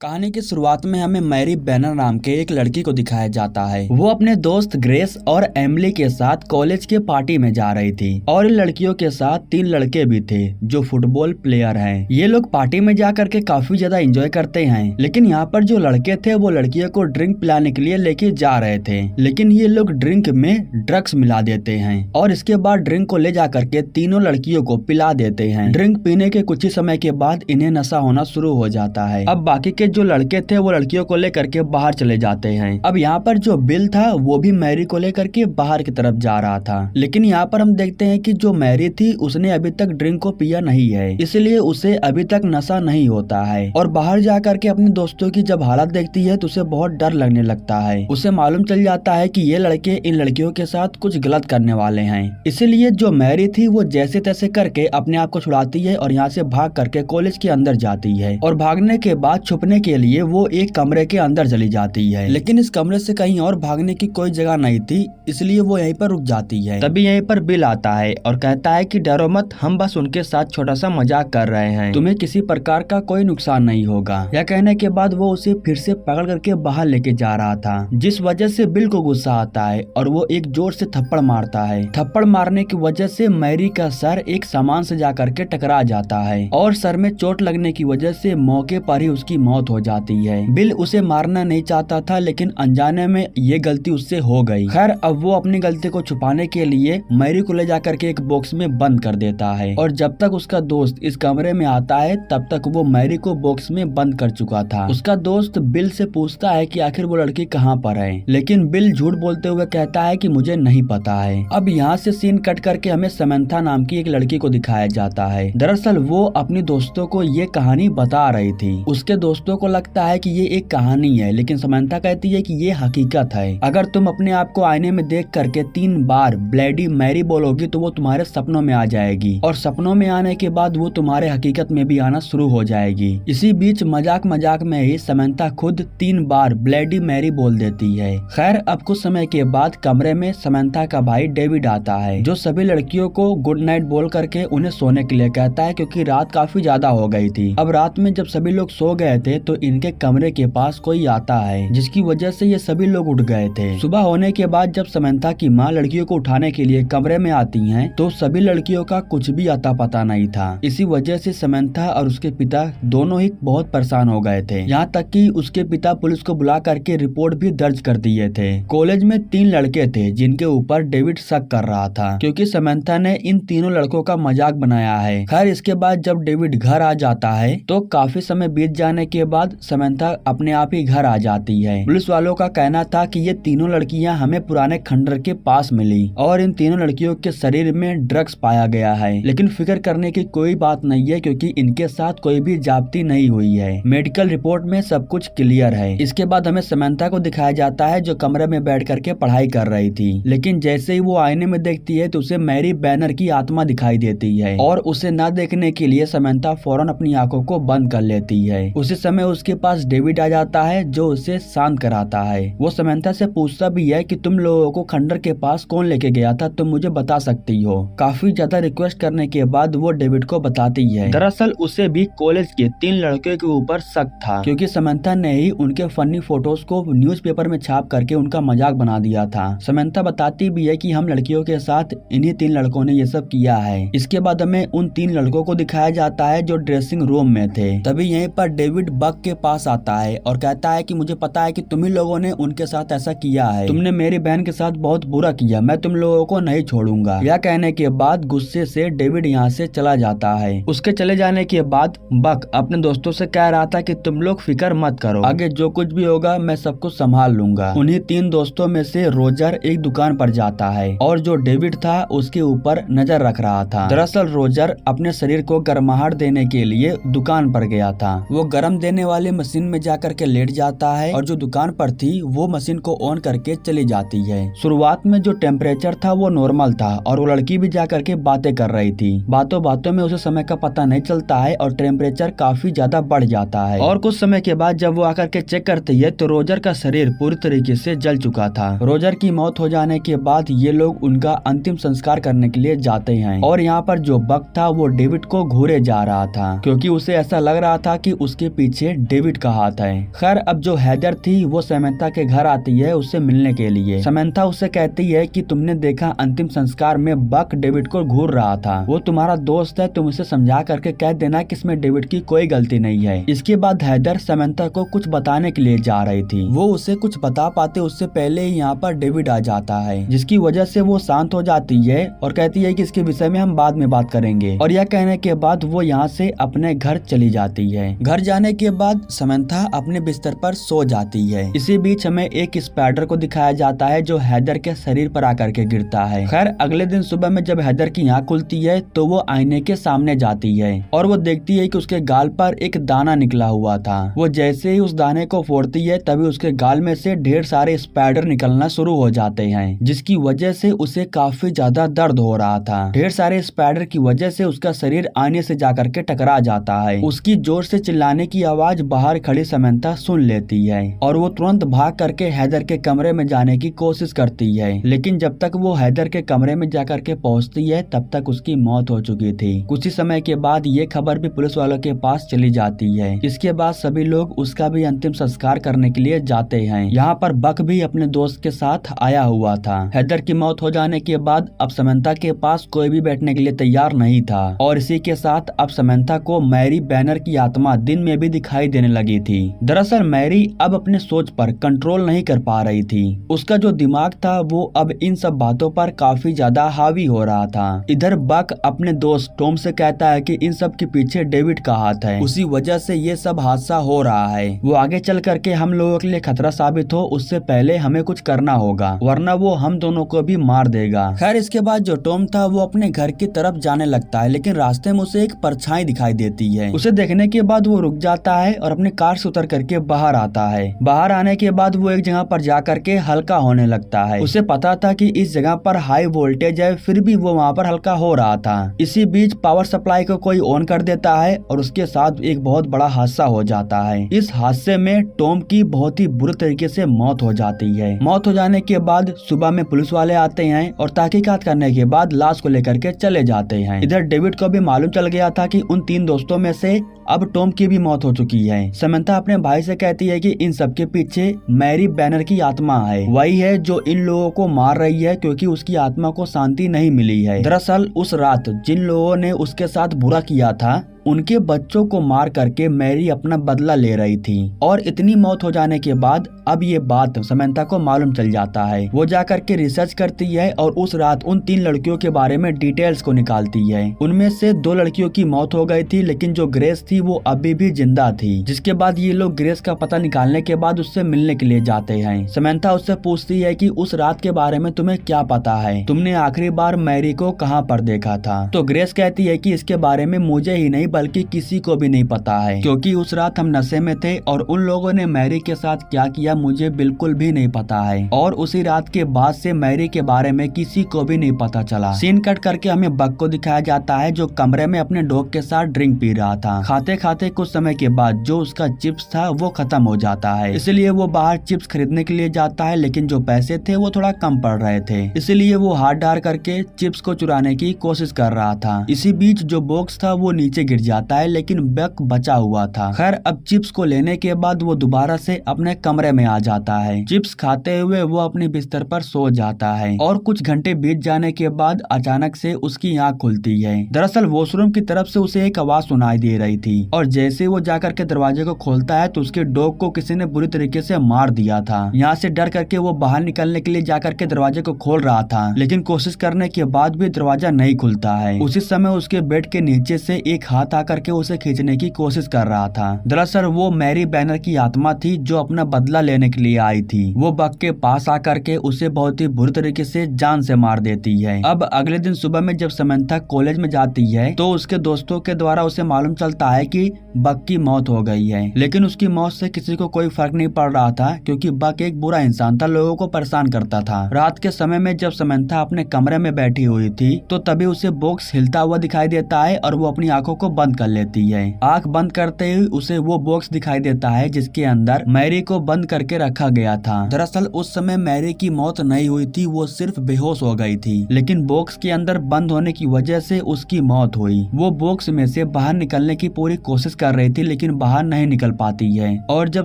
कहानी की शुरुआत में हमें मैरी बैनर नाम के एक लड़की को दिखाया जाता है। वो अपने दोस्त ग्रेस और एमिली के साथ कॉलेज के पार्टी में जा रही थी और इन लड़कियों के साथ 3 लड़के भी थे जो फुटबॉल प्लेयर हैं। ये लोग पार्टी में जा करके काफी ज्यादा एंजॉय करते हैं, लेकिन यहाँ पर जो लड़के थे वो लड़कियों को ड्रिंक पिलाने के लिए लेके जा रहे थे, लेकिन ये लोग ड्रिंक में ड्रग्स मिला देते हैं और इसके बाद ड्रिंक को ले जा करके तीनों लड़कियों को पिला देते हैं। ड्रिंक पीने के कुछ ही समय के बाद इन्हें नशा होना शुरू हो जाता है। अब बाकी के जो लड़के थे वो लड़कियों को लेकर के बाहर चले जाते हैं। अब यहाँ पर जो बिल था वो भी मैरी को लेकर के बाहर की तरफ जा रहा था, लेकिन यहाँ पर हम देखते हैं कि जो मैरी थी उसने अभी तक ड्रिंक को पिया नहीं है, इसलिए उसे अभी तक नशा नहीं होता है और बाहर जा करके अपने दोस्तों की जब हालत देखती है तो उसे बहुत डर लगने लगता है। उसे मालूम चल जाता है कि ये लड़के इन लड़कियों के साथ कुछ गलत करने वाले हैं, इसीलिए जो मैरी थी वो जैसे तैसे करके अपने आप को छुड़ाती है और यहाँ से भाग करके कॉलेज के अंदर जाती है और भागने के बाद छुपने के लिए वो एक कमरे के अंदर चली जाती है, लेकिन इस कमरे से कहीं और भागने की कोई जगह नहीं थी, इसलिए वो यहीं पर रुक जाती है। तभी यहीं पर बिल आता है और कहता है कि डरो मत, हम बस उनके साथ छोटा सा मजाक कर रहे हैं, तुम्हें किसी प्रकार का कोई नुकसान नहीं होगा। यह कहने के बाद वो उसे फिर से पकड़ करके बाहर लेके जा रहा था, जिस वजह से बिल को गुस्सा आता है और वो एक जोर से थप्पड़ मारता है। थप्पड़ मारने की वजह से मैरी का सर एक सामान से जा करके टकरा जाता है और सर में चोट लगने की वजह से मौके पर ही उसकी मौत हो जाती है। बिल उसे मारना नहीं चाहता था, लेकिन अनजाने में ये गलती उससे हो गई। खैर अब वो अपनी गलती को छुपाने के लिए मैरी को ले जाकर के एक बॉक्स में बंद कर देता है और जब तक उसका दोस्त इस कमरे में आता है तब तक वो मैरी को बॉक्स में बंद कर चुका था। उसका दोस्त बिल से पूछता है कि आखिर वो लड़की कहाँ पर है, लेकिन बिल झूठ बोलते हुए कहता है कि मुझे नहीं पता है। अब यहाँ से सीन कट करके हमें समंथा नाम की एक लड़की को दिखाया जाता है। दरअसल वो अपने दोस्तों को ये कहानी बता रही थी। उसके दोस्तों को लगता है कि ये एक कहानी है, लेकिन समंथा कहती है कि ये हकीकत है। अगर तुम अपने आप को आईने में देख करके 3 बार ब्लैडी मैरी बोलोगी तो वो तुम्हारे सपनों में आ जाएगी और सपनों में आने के बाद वो तुम्हारे हकीकत में भी आना शुरू हो जाएगी। इसी बीच मजाक मजाक में ही समंथा खुद 3 बार ब्लैडी मैरी बोल देती है। खैर अब कुछ समय के बाद कमरे में समंथा का भाई डेविड आता है, जो सभी लड़कियों को गुड नाइट बोल करके उन्हें सोने के लिए कहता है, क्योंकि रात काफी ज्यादा हो गई थी। अब रात में जब सभी लोग सो गए थे तो इनके कमरे के पास कोई आता है, जिसकी वजह से ये सभी लोग उठ गए थे। सुबह होने के बाद जब समंथा की माँ लड़कियों को उठाने के लिए कमरे में आती हैं, तो सभी लड़कियों का कुछ भी अता पता नहीं था। इसी वजह से समंथा और उसके पिता दोनों ही बहुत परेशान हो गए थे, यहाँ तक कि उसके पिता पुलिस को बुला करके रिपोर्ट भी दर्ज कर दिए थे। कॉलेज में 3 लड़के थे जिनके ऊपर डेविड शक कर रहा था, क्योंकि समंथा ने इन तीनों लड़कों का मजाक बनाया है। खैर इसके बाद जब डेविड घर आ जाता है तो काफी समय बीत जाने के बाद समंथा अपने आप ही घर आ जाती है। पुलिस वालों का कहना था कि ये तीनों लड़कियां हमें पुराने खंडर के पास मिली और इन तीनों लड़कियों के शरीर में ड्रग्स पाया गया है, लेकिन फिक्र करने की कोई बात नहीं है क्योंकि इनके साथ कोई भी जाब्ती नहीं हुई है। मेडिकल रिपोर्ट में सब कुछ क्लियर है। इसके बाद हमें समंथा को दिखाया जाता है जो कमरे में बैठ करके पढ़ाई कर रही थी, लेकिन जैसे ही वो आईने में देखती है तो उसे मैरी बैनर की आत्मा दिखाई देती है और उसे न देखने के लिए समंथा फौरन अपनी आंखों को बंद कर लेती है। उसी समय उसके पास डेविड आ जाता है जो उसे शांत कराता है। वो समंथा से पूछता भी है कि तुम लोगों को खंडर के पास कौन लेके गया था, तुम मुझे बता सकती हो। काफी ज्यादा रिक्वेस्ट करने के बाद वो डेविड को बताती है। दरअसल उसे भी कॉलेज के 3 लड़कियों के ऊपर शक था, क्योंकि समंथा ने ही उनके फनी फोटोज को न्यूज़पेपर में छाप करके उनका मजाक बना दिया था। समंथा बताती भी है कि हम लड़कियों के साथ इन्हीं 3 लड़कों ने ये सब किया है। इसके बाद हमें उन 3 लड़कों को दिखाया जाता है जो ड्रेसिंग रूम में थे। तभी यहीं पर डेविड बक के पास आता है और कहता है कि मुझे पता है कि तुम ही लोगों ने उनके साथ ऐसा किया है, तुमने मेरी बहन के साथ बहुत बुरा किया, मैं तुम लोगों को नहीं छोड़ूंगा। यह कहने के बाद गुस्से से डेविड यहाँ से चला जाता है। उसके चले जाने के बाद बक अपने दोस्तों से कह रहा था कि तुम लोग फिक्र मत करो, आगे जो कुछ भी होगा मैं सब कुछ संभाल लूंगा। उन्हीं 3 दोस्तों में से रोजर एक दुकान पर जाता है और जो डेविड था उसके ऊपर नजर रख रहा था। दरअसल रोजर अपने शरीर को गर्माहट देने के लिए दुकान पर गया था। वो गर्म देने वाली मशीन में जाकर के लेट जाता है और जो दुकान पर थी वो मशीन को ऑन करके चली जाती है। शुरुआत में जो टेम्परेचर था वो नॉर्मल था और वो लड़की भी जाकर के बातें कर रही थी। बातों बातों में उसे समय का पता नहीं चलता है और टेम्परेचर काफी ज्यादा बढ़ जाता है और कुछ समय के बाद जब वो आकर के चेक करती है तो रोजर का शरीर पूरी तरीके से जल चुका था। रोजर की मौत हो जाने के बाद ये लोग उनका अंतिम संस्कार करने के लिए जाते हैं और यहाँ पर जो बक था वो डेविड को घूरे जा रहा था, क्योंकि उसे ऐसा लग रहा था कि उसके पीछे पीछे डेविड का हाथ है। खैर अब जो हैदर थी वो समंथा के घर आती है उससे मिलने के लिए। समंथा उससे कहती है कि तुमने देखा अंतिम संस्कार में बक डेविड को घूर रहा था, वो तुम्हारा दोस्त है, तुम उसे समझा करके कह देना कि इसमें डेविड की कोई गलती नहीं है। इसके बाद हैदर समंथा को कुछ बताने के लिए जा रही थी। वो उसे कुछ बता पाते उससे पहले ही यहाँ पर डेविड आ जाता है, जिसकी वजह से वो शांत हो जाती है और कहती है कि इसके विषय में हम बाद में बात करेंगे। और यह कहने के बाद वो यहाँ से अपने घर चली जाती है। घर जाने के बाद समंथा अपने बिस्तर पर सो जाती है। इसी बीच हमें एक स्पाइडर को दिखाया जाता है जो हैदर के शरीर पर आकर के गिरता है। खैर अगले दिन सुबह में जब हैदर की आँख खुलती है तो वो आईने के सामने जाती है और वो देखती है कि उसके गाल पर एक दाना निकला हुआ था। वो जैसे ही उस दाने को फोड़ती है तभी उसके गाल में से ढेर सारे स्पाइडर निकलना शुरू हो जाते हैं, जिसकी वजह से उसे काफी ज्यादा दर्द हो रहा था। ढेर सारे स्पाइडर की वजह से उसका शरीर आईने से जाकर के टकरा जाता है। उसकी जोर से चिल्लाने की आवाज बाहर खड़ी समंथा सुन लेती है और वो तुरंत भाग करके हैदर के कमरे में जाने की कोशिश करती है, लेकिन जब तक वो हैदर के कमरे में जाकर के पहुंचती है तब तक उसकी मौत हो चुकी थी। कुछ ही समय के बाद ये खबर भी पुलिस वालों के पास चली जाती है। इसके बाद सभी लोग उसका भी अंतिम संस्कार करने के लिए जाते हैं। यहाँ पर बक भी अपने दोस्त के साथ आया हुआ था। हैदर की मौत हो जाने के बाद अब समंथा के पास कोई भी बैठने के लिए तैयार नहीं था और इसी के साथ अब समंथा को मैरी बैनर की आत्मा दिन में भी दिखाई देने लगी थी। दरअसल मैरी अब अपने सोच पर कंट्रोल नहीं कर पा रही थी। उसका जो दिमाग था वो अब इन सब बातों पर काफी ज्यादा हावी हो रहा था। इधर बक अपने दोस्त टॉम से कहता है कि इन सब के पीछे डेविड का हाथ है, उसी वजह से ये सब हादसा हो रहा है। वो आगे चल करके हम लोगों के लिए खतरा साबित हो उससे पहले हमें कुछ करना होगा, वरना वो हम दोनों को भी मार देगा। खैर इसके बाद जो टॉम था वो अपने घर की तरफ जाने लगता है, लेकिन रास्ते में उसे एक परछाई दिखाई देती है। उसे देखने के बाद वो रुक जाता है और अपने कार से उतर करके बाहर आता है। बाहर आने के बाद वो एक जगह पर जा करके हल्का होने लगता है। उसे पता था कि इस जगह पर हाई वोल्टेज है, फिर भी वो वहाँ पर हल्का हो रहा था। इसी बीच पावर सप्लाई को कोई ऑन कर देता है और उसके साथ एक बहुत बड़ा हादसा हो जाता है। इस हादसे में टॉम की बहुत ही बुरी तरीके से मौत हो जाती है। मौत हो जाने के बाद सुबह में पुलिस वाले आते हैं और तहकीकात करने के बाद लाश को लेकर के चले जाते हैं। इधर डेविड को भी मालूम चल गया था कि उन 3 दोस्तों में से अब टॉम की भी मौत हो चुकी है। समंथा अपने भाई से कहती है कि इन सब के पीछे मैरी बैनर की आत्मा है, वही है जो इन लोगों को मार रही है क्योंकि उसकी आत्मा को शांति नहीं मिली है। दरअसल उस रात जिन लोगों ने उसके साथ बुरा किया था उनके बच्चों को मार करके मैरी अपना बदला ले रही थी और इतनी मौत हो जाने के बाद अब ये बात समंथा को मालूम चल जाता है। वो जाकर के रिसर्च करती है और उस रात उन 3 लड़कियों के बारे में डिटेल्स को निकालती है। उनमें से 2 लड़कियों की मौत हो गई थी, लेकिन जो ग्रेस थी वो अभी भी जिंदा थी। जिसके बाद ये लोग ग्रेस का पता निकालने के बाद उससे मिलने के लिए जाते हैं। समंथा उससे पूछती है कि उस रात के बारे में तुम्हें क्या पता है, तुमने आखिरी बार मैरी को कहाँ पर देखा था? तो ग्रेस कहती है कि इसके बारे में मुझे ही नहीं बल्कि किसी को भी नहीं पता है, क्योंकि उस रात हम नशे में थे और उन लोगों ने मैरी के साथ क्या किया मुझे बिल्कुल भी नहीं पता है। और उसी रात के बाद से मैरी के बारे में किसी को भी नहीं पता चला। सीन कट करके हमें बक को दिखाया जाता है जो कमरे में अपने डॉग के साथ ड्रिंक पी रहा था। खाते खाते कुछ समय के बाद जो उसका चिप्स था वो खत्म हो जाता है, इसलिए वो बाहर चिप्स खरीदने के लिए जाता है, लेकिन जो पैसे थे वो थोड़ा कम पड़ रहे थे, इसलिए वो हाथ डाल करके चिप्स को चुराने की कोशिश कर रहा था। इसी बीच जो बॉक्स था वो नीचे गिर जाता है, लेकिन बक बचा हुआ था। खैर अब चिप्स को लेने के बाद वो दोबारा से अपने कमरे में आ जाता है। चिप्स खाते हुए वो अपने बिस्तर पर सो जाता है और कुछ घंटे बीत जाने के बाद अचानक से उसकी आँख खुलती है। दरअसल वॉशरूम की तरफ से उसे एक आवाज सुनाई दे रही थी और जैसे वो जाकर के दरवाजे को खोलता है तो उसके डॉग को किसी ने बुरी तरीके से मार दिया था। यहाँ से डर करके वो बाहर निकलने के लिए जाकर के दरवाजे को खोल रहा था, लेकिन कोशिश करने के बाद भी दरवाजा नहीं खुलता है। उसी समय उसके बेड के नीचे से एक हाथ आकर के उसे खींचने की कोशिश कर रहा था। दरअसल वो मैरी बैनर की आत्मा थी जो अपना बदला लेने के लिए आई थी। वो बक के पास आकर के उसे बहुत ही बुरी तरीके से जान से मार देती है। अब अगले दिन सुबह में जब समंथा कॉलेज में जाती है तो उसके दोस्तों के द्वारा उसे मालूम चलता है कि बक की मौत हो गई है, लेकिन उसकी मौत से किसी को कोई फर्क नहीं पड़ रहा था क्योंकि बक एक बुरा इंसान था, लोगों को परेशान करता था। रात के समय में जब समंथा अपने कमरे में बैठी हुई थी तो तभी उसे बॉक्स हिलता हुआ दिखाई देता है और वो अपनी आंखों को बंद कर लेती है। आंख बंद करते ही उसे वो बॉक्स दिखाई देता है जिसके अंदर मैरी को बंद करके रखा गया था। दरअसल उस समय मैरी की मौत नहीं हुई थी, वो सिर्फ बेहोश हो गई थी, लेकिन बॉक्स के अंदर बंद होने की वजह से उसकी मौत हुई। वो बॉक्स में से बाहर निकलने की पूरी कोशिश कर रही थी लेकिन बाहर नहीं निकल पाती है। और जब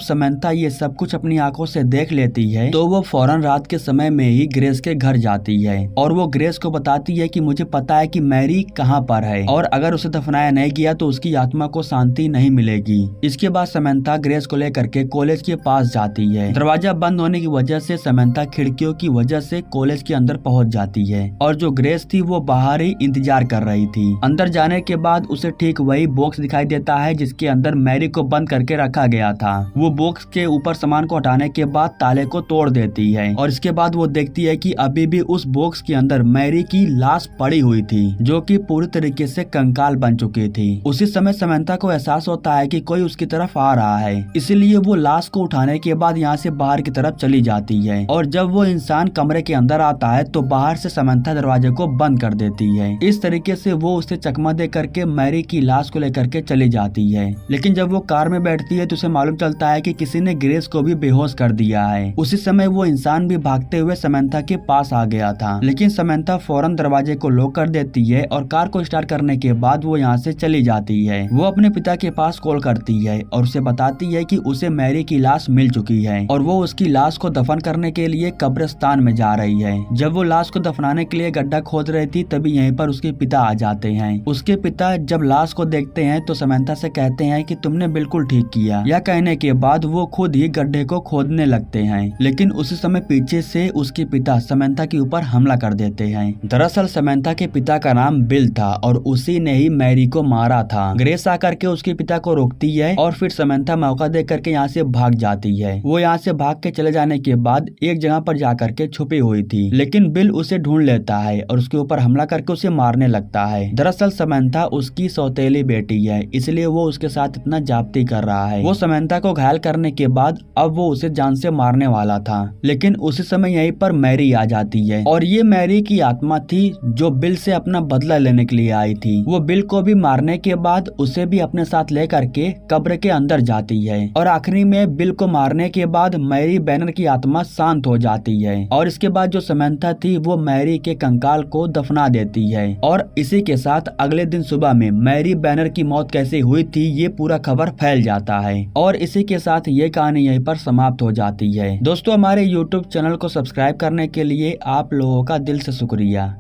समंथा ये सब कुछ अपनी आंखों से देख लेती है तो वो फौरन रात के समय में ही ग्रेस के घर जाती है और वो ग्रेस को बताती है कि मुझे पता है कि मैरी कहाँ पर है और अगर उसे दफनाया नहीं गया तो उसकी आत्मा को शांति नहीं मिलेगी। इसके बाद समंथा ग्रेस को लेकर के कॉलेज के पास जाती है। दरवाजा बंद होने की वजह से समंथा खिड़कियों की वजह से कॉलेज के अंदर पहुंच जाती है और जो ग्रेस थी वो बाहर ही इंतजार कर रही थी। अंदर जाने के बाद उसे ठीक वही बॉक्स दिखाई देता है जिसके अंदर मैरी को बंद करके रखा गया था। वो बॉक्स के ऊपर सामान को हटाने के बाद ताले को तोड़ देती है और इसके बाद वो देखती है कि अभी भी उस बॉक्स के अंदर मैरी की लाश पड़ी हुई थी जो कि पूरी तरीके से कंकाल बन चुकी थी। उसी समय समंथा को एहसास होता है कि कोई उसकी तरफ आ रहा है, इसलिए वो लाश को उठाने के बाद यहाँ से बाहर की तरफ चली जाती है और जब वो इंसान कमरे के अंदर आता है तो बाहर से समंथा दरवाजे को बंद कर देती है। इस तरीके से वो उसे चकमा दे करके मैरी की लाश को लेकर के चली जाती है। लेकिन जब वो कार में बैठती है तो उसे मालूम चलता है कि किसी ने ग्रेस को भी बेहोश कर दिया है। उसी समय वो इंसान भी भागते हुए समंथा के पास आ गया था, लेकिन समंथा फौरन दरवाजे को लॉक कर देती है और कार को स्टार्ट करने के बाद वो यहाँ से चली जाती है। वो अपने पिता के पास कॉल करती है और उसे बताती है कि उसे मैरी की लाश मिल चुकी है और वो उसकी लाश को दफन करने के लिए कब्रिस्तान में जा रही है। जब वो लाश को दफनाने के लिए गड्ढा खोद रही थी तभी यहीं पर उसके पिता आ जाते हैं। उसके पिता जब लाश को देखते हैं तो समंथा से कहते हैं कि तुमने बिल्कुल ठीक किया। यह कहने के बाद वो खुद ही गड्ढे को खोदने लगते हैं, लेकिन उसी समय पीछे से उसके पिता समंथा के ऊपर हमला कर देते हैं। दरअसल समंथा के पिता का नाम बिल था और उसी ने ही मैरी को मारा था। ग्रेस आकर के उसके पिता को रोकती है और फिर समंथा मौका दे करके यहाँ से भाग जाती है। वो यहाँ से भाग के चले जाने के बाद एक जगह पर जाकर के छुपी हुई थी, लेकिन बिल उसे ढूंढ लेता है और उसके ऊपर हमला करके उसे मारने लगता है। दरअसल समंथा उसकी सौतेली बेटी है, इसलिए वो उसके साथ इतना जाप्ती कर रहा है। वो समंथा को घायल करने के बाद अब वो उसे जान से मारने वाला था, लेकिन उसी समय यहीं पर मैरी आ जाती है और ये मैरी की आत्मा थी जो बिल से अपना बदला लेने के लिए आई थी। वो बिल को भी मारने के बाद उसे भी अपने साथ लेकर के कब्र के अंदर जाती है और आखिरी में बिल को मारने के बाद मैरी बैनर की आत्मा शांत हो जाती है और इसके बाद जो समंथा थी वो मैरी के कंकाल को दफना देती है। और इसी के साथ अगले दिन सुबह में मैरी बैनर की मौत कैसे हुई थी ये पूरा खबर फैल जाता है और इसी के साथ ये कहानी यहीं पर समाप्त हो जाती है। दोस्तों, हमारे YouTube चैनल को सब्सक्राइब करने के लिए आप लोगों का दिल से शुक्रिया।